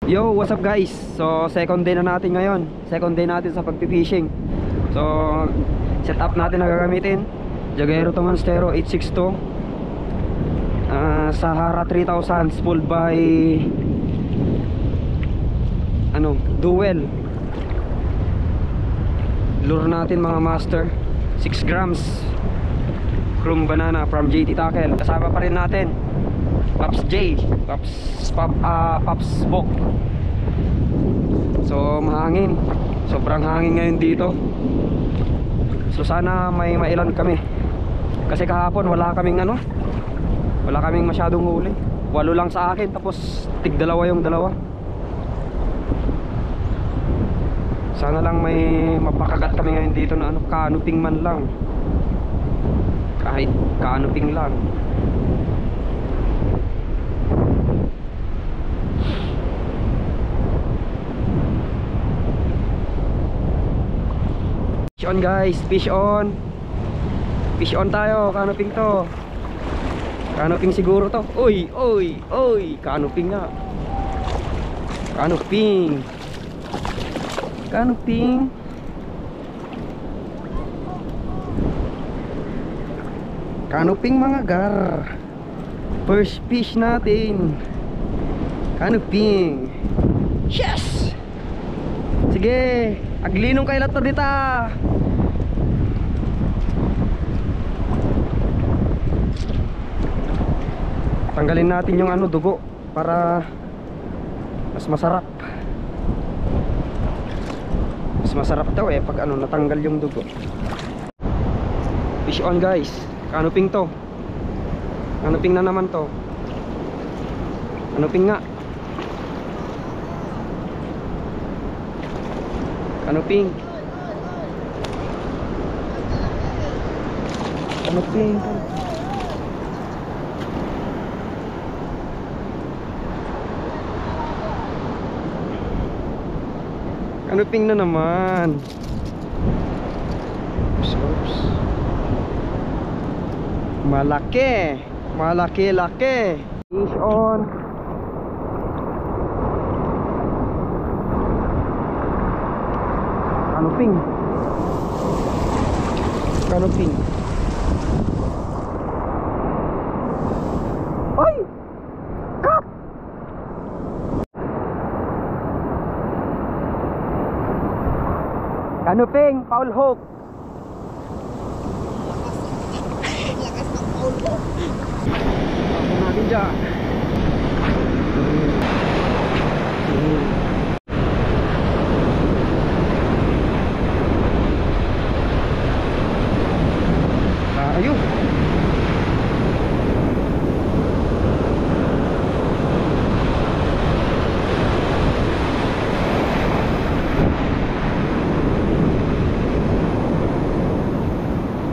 Yo, what's up guys? So second day na natin ngayon. Second day natin sa pagpipishing. So set up natin na gagamitin Jaguar Monstero 862, Sahara 3000 spooled by Duel. Lure natin mga master 6 grams Chrome Banana from JT Tackle. Kasama pa rin natin Pops J, Pops Bok. So mahangin, sobrang hangin ngayon dito. So sana may mailan kami, kasi kahapon wala kaming masyadong huli. 8 lang sa akin, tapos tig dalawa yung dalawa. Sana lang may mapakagat kami ngayon dito na canoping man lang, kahit canoping lang. Fish on guys, fish on. Fish on tayo, canoping to. Canoping siguro to. Oy, canoping nga. Canoping. Canoping mga gar. First fish natin. Canoping. Yes! Sige, aglinong kay lato dita. Tanggalin natin yung dugo para mas masarap. Mas masarap daw pag natanggal yung dugo. Fish on guys. Canoping to. Canoping na naman to. Canoping nga. Canoping. Canoping na naman. Oops. Malaki. Fish on. Canoping. Oy! Cut! Canoping, foul hook. Lakas ng foul hook. Ako natin dyan. Ayun.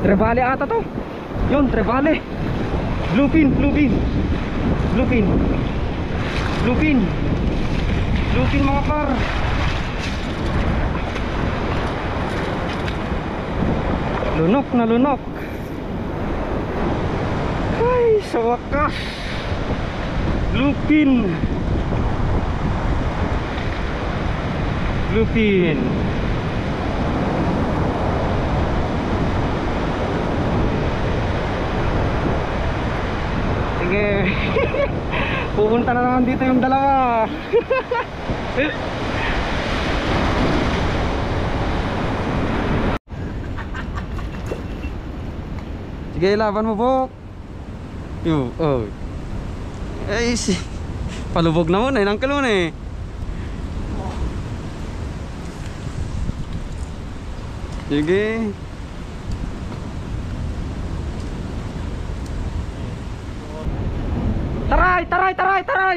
Trevally ata to. Yun, trevally. Bluefin mga par. Lunok. Ay, sa wakas. Bluefin. Sige. Pupunta na naman dito yung dalawa. Sige, laban mo, Bok. Palubog na muna, nangkal mo na Sige.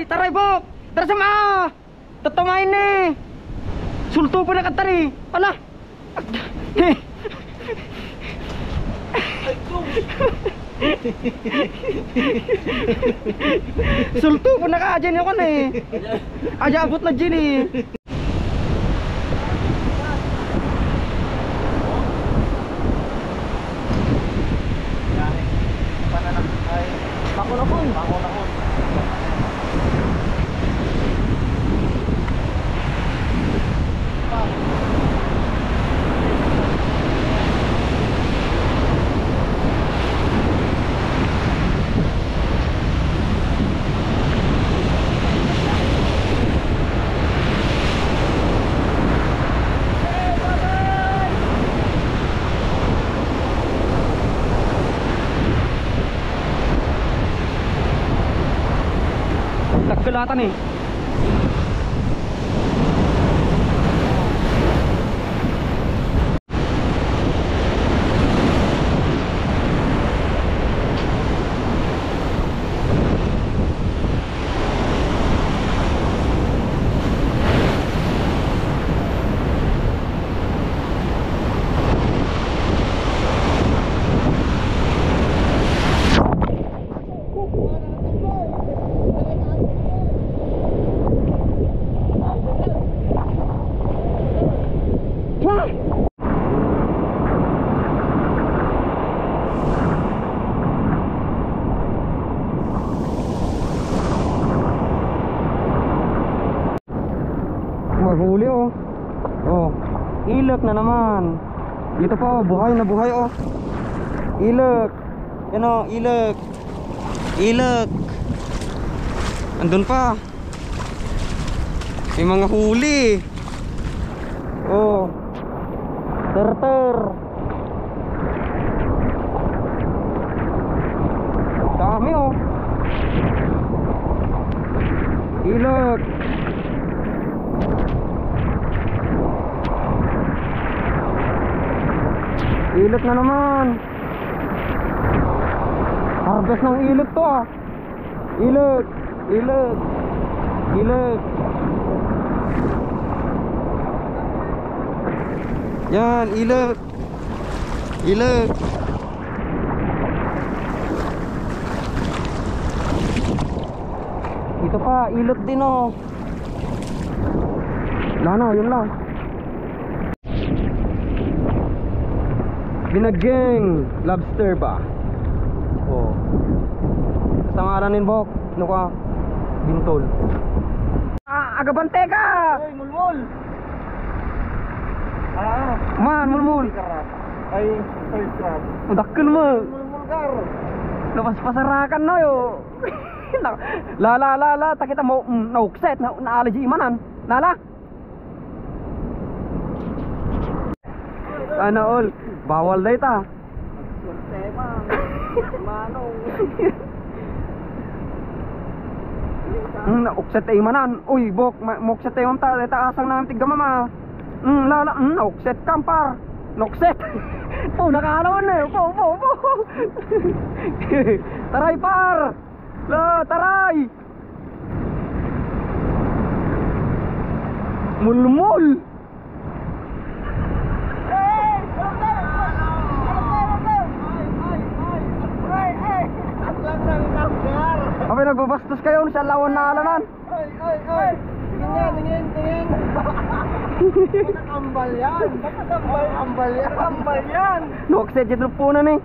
Taray, Bok. Tara sama. Tatumain sulto pa na katari. Ala. Sulto po naka-adyan ako aja abot na dyan sulatan eh. Mahuli oh. Oh, ilok na naman. Dito pa oh, buhay na buhay oh. Ilok. Yan oh, ilok. Ilok. Andun pa. May mga huli. Oh. Ter. Dami oh. Ilok. Ilot na naman. Harvest ng ilot to ah. Ilot. Ilot. Ilot. Yan, ilot. Ilot. Ito pa, ilot din oh. Wala na, yun lang. Binagging lobster ba? Oh. Sa ngalanin bok, ano ka? Bintol. Agabante ka! Ay, mulmul! Man, mulmul. Ay, third crab. Dakkel mo. Mulmul kar. Lapas pasarakan no yo. La, takita mo naukset na allergy imanan. Lala. Ano all? Bawal day ta. Tema. Manong. Naukset ay manan. Uy, bok, mokset ay mamta, asang namin tigga mama. Lala, naukset kampar. Nokset. Po, nakahalawan na po. Taray par. La, taray. Mulmul. Abay, nagbabastos kayo sa lawan na alanan. Ay. Tingin. Nakambal yan. Nakambal yan. Nokset dito po na ni.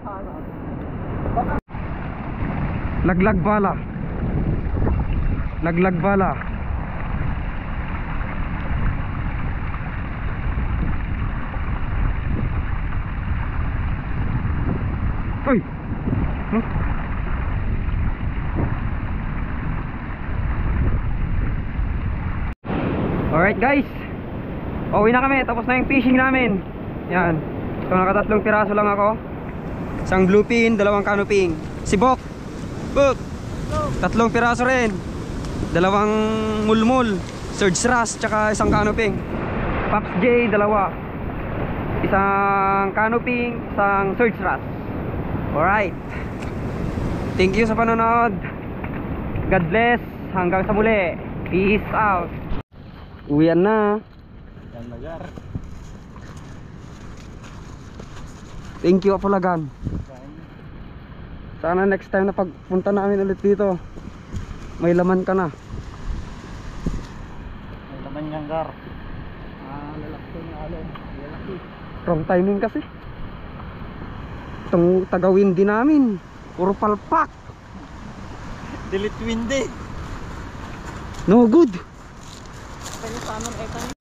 Laglag bala. Uy. Alright guys, uwi na kami, tapos na yung fishing namin. Yan, so nakatatlong piraso lang ako. Isang bluefin, dalawang canoping. Si Bok, tatlong piraso rin. Dalawang mulmul, surge wrasse, tsaka isang canoping. Pops J, dalawa. Isang canoping, isang surge wrasse. Alright, thank you sa panonood. God bless, hanggang sa muli. Peace out. Uwian na. Yan magar. Thank you Apulagan. Sana next time na pagpunta namin ulit dito, may laman ka na. May laman niyang gar. Lalaki na alon. Lalaki. Wrong timing kasi. Itong taga-windy namin, puro palpak. Delete windy. No good. Kanya sa amin